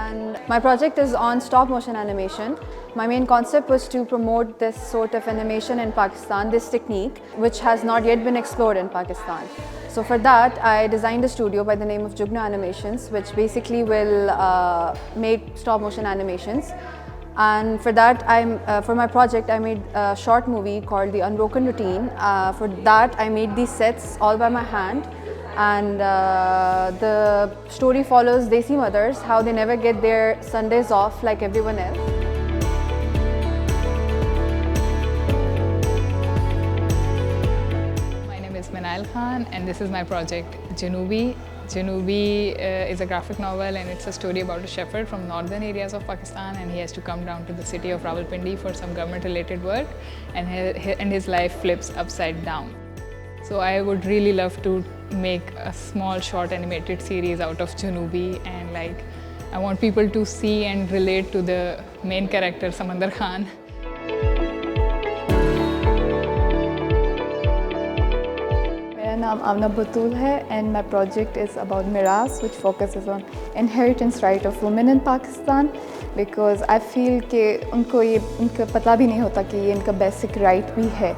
and my project is on stop motion animation. My main concept was to promote this sort of animation in Pakistan, this technique, which has not yet been explored in Pakistan. So for that, I designed a studio by the name of Jugna Animations, which basically will make stop motion animations. And for that, for my project, I made a short movie called The Unbroken Routine. For that, I made these sets all by my hand. And the story follows Desi mothers, how they never get their Sundays off like everyone else. My name is Manail Khan and this is my project Janoobi. Janoobi is a graphic novel and it's a story about a shepherd from northern areas of Pakistan, and he has to come down to the city of Rawalpindi for some government related work, and his life flips upside down. So I would really love to make a small short animated series out of Janoobi, and I want people to see and relate to the main character Samandar Khan. My name is Amna Batul and my project is about Miras, which focuses on inheritance right of women in Pakistan, because I feel that उनका पता भी नहीं होता कि ये इनका basic right भी है.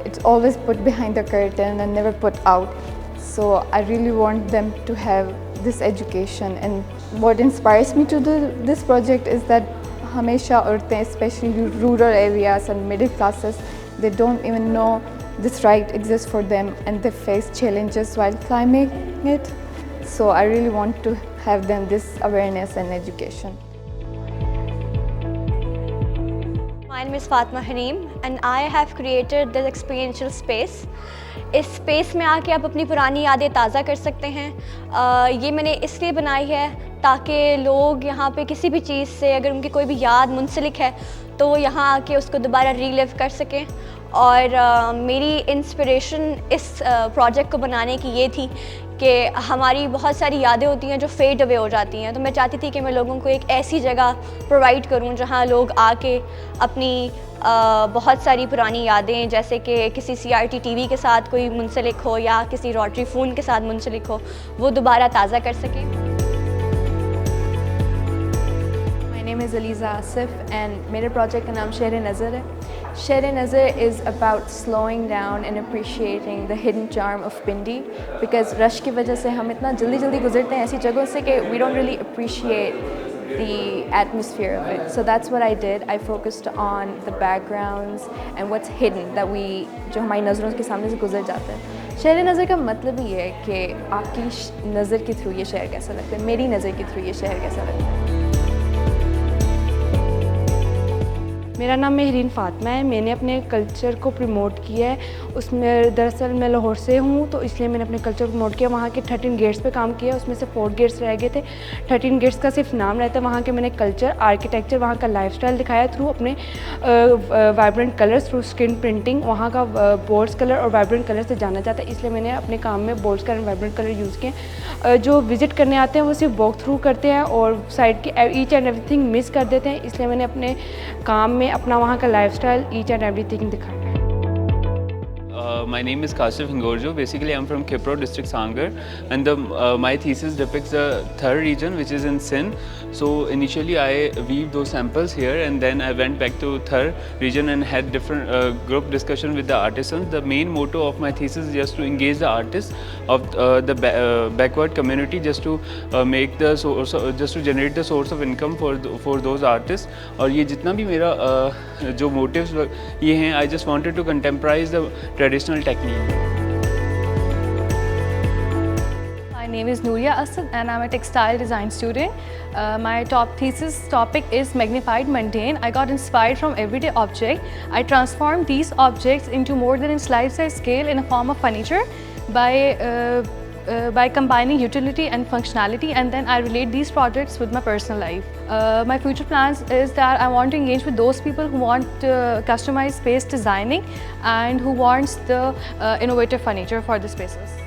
It's always put behind the curtain and never put out. So I really want them to have this education, and what inspires me to do this project is that हमेशा औरतें, especially rural areas and middle classes, they don't even know this right exists for them and they face challenges while climbing it. So I really want to have them this awareness and education. My name is Fatma Hareem and I have created this experiential space. इस space में आके आप अपनी पुरानी यादें ताज़ा कर सकते हैं. ये मैंने इसलिए बनाई है ताकि लोग यहाँ पे किसी भी चीज़ से अगर उनकी कोई भी याद मुंसलिक है तो वो यहाँ आके उसको दोबारा रीलिव कर सकें. और मेरी इंस्पिरेशन इस प्रोजेक्ट को बनाने की ये थी कि हमारी बहुत सारी यादें होती हैं जो फेड अवे हो जाती हैं, तो मैं चाहती थी कि मैं लोगों को एक ऐसी जगह प्रोवाइड करूं जहां लोग आके अपनी बहुत सारी पुरानी यादें, जैसे कि किसी CRT TV के साथ कोई मुंसलिक हो या किसी रोटरी फ़ोन के साथ मुंसलिक हो, वो दोबारा ताज़ा कर सकें. My name is Aliza Asif and मेरे project का नाम शेर नज़र है. शेर नज़र is about slowing down and appreciating the hidden charm of Pindi, because rush की वजह से हम इतना जल्दी गुजरते हैं ऐसी जगहों से कि we don't really appreciate the atmosphere of it. So that's what I did. I focused on the backgrounds and what's hidden that जो हमारी नज़रों के सामने से गुजर जाता है. शेर नज़र का मतलब ही है कि आपकी नज़र के थ्रू ये शहर कैसा लगता है, मेरी नज़र के थ्रू ये शहर कैसा लगता है. मेरा नाम मेहरीन फ़ातिमा है. मैंने अपने कल्चर को प्रमोट किया है. उसमें दरअसल मैं लाहौर से हूँ, तो इसलिए मैंने अपने कल्चर को प्रमोट किया. वहाँ के 13 गेट्स पे काम किया, उसमें से 4 गेट्स रह गए थे. 13 गेट्स का सिर्फ नाम रहता है. वहाँ के मैंने कल्चर, आर्किटेक्चर, वहाँ का लाइफस्टाइल दिखाया थ्रू अपने vibrant colours, through screen printing. वहाँ का बोल्ड्स कलर और वाइब्रेंट कलर से जाना जाता है, इसलिए मैंने अपने काम में बोल्ड्स कलर और वाइब्रेंट कलर यूज़ किए. जो विज़िट करने आते हैं वो सिर्फ वॉक थ्रू करते हैं और साइड की ईच एंड एवरीथिंग मिस कर देते हैं, इसलिए मैंने अपने काम में अपना वहाँ का लाइफस्टाइल ईच एंड एवरीथिंग दिखाया. My name is Kashif Hingorjo. Basically, I'm from Kipro district, Sangar, and my thesis depicts the Thar region, which is in Sindh. So initially, I weaved those samples here, and then I went back to Thar region and had different group discussion with the artisans. The main motto of my thesis is just to engage the artists of the backward community, just to make the source, just to generate the source of income for those artists. और ये जितना भी मेरा जो motives ये हैं, I just wanted to contemporize the traditional technique. My name is Nooria Asad and I'm a textile design student. My top thesis topic is magnified mundane. I got inspired from everyday object. I transformed these objects into more than a slice-size scale in a form of furniture by combining utility and functionality, and then I relate these projects with my personal life. My future plans is that I want to engage with those people who want customized space designing and who wants the innovative furniture for the spaces.